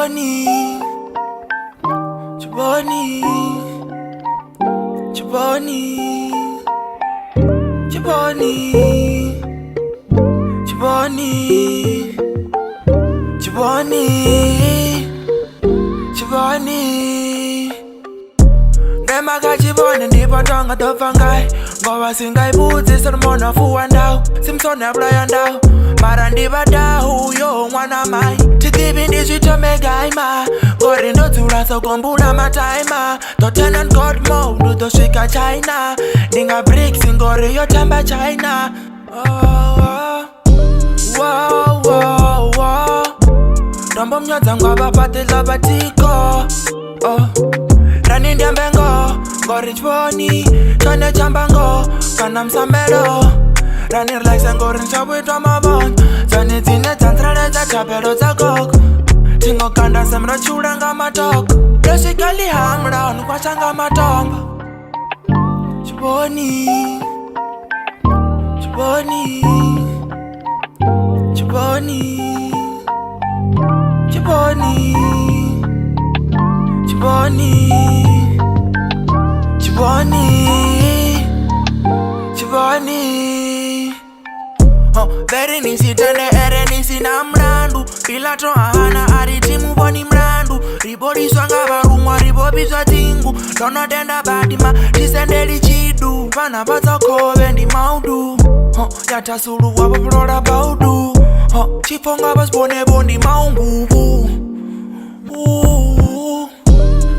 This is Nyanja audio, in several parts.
Chiboni, Chiboni, Chiboni, Chiboni, Chiboni, Chiboni, Chiboni. Nemaga Chiboni ndipo tonga tofangai ngoba singayibuthi selimona fuwa ndawo simsona Brian ndawo mara ndibadahu yo mwana mai titibi ndizvitomegaima ngori ndodzula sokombula mataima totenant god mode utosvika China ndinga bricks ngori yotamba China ndombomnyodza ngwava patedza patiko rani ndiambengo ngori chiboni chone chambango kana msambelo rani relaxe ngori nchabwitwa mavonyo dzani dzine dzanzireledza chapelo dzakoko tingokanda semrochula nga matoko ndosvikali hamdown kwashanga matombo chiboni chiboni chiboni chiboni Chiboni, Chiboni, Chiboni. Very nisi tende ere nisi na mrandu Pilato ahana ariti muboni mrandu Ribodi swanga varumwa ribobi zwa tingu Dono denda badima tisendeli chidu Vana baza kove ndi maudu Yata suru wapa flora baudu Chiponga basbone bondi maungubu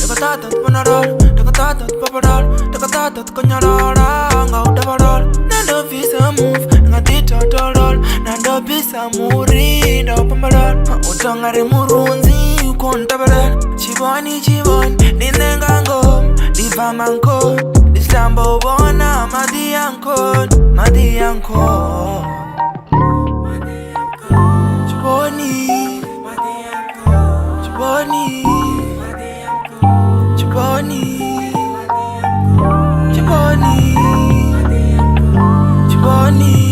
Takatata tpanadol, takatata tpapadol, takatata tkonyadora Ngau dabadol, nando visa move, ngatito tolol Nando visa muri, ndo pamadol Utongari murunzi, ukontabadol Chiboni chiboni, ninengango, divamanko Dislambo bona, madianko, madianko Chiboni, Chiboni Chiboni, Chiboni, Chiboni.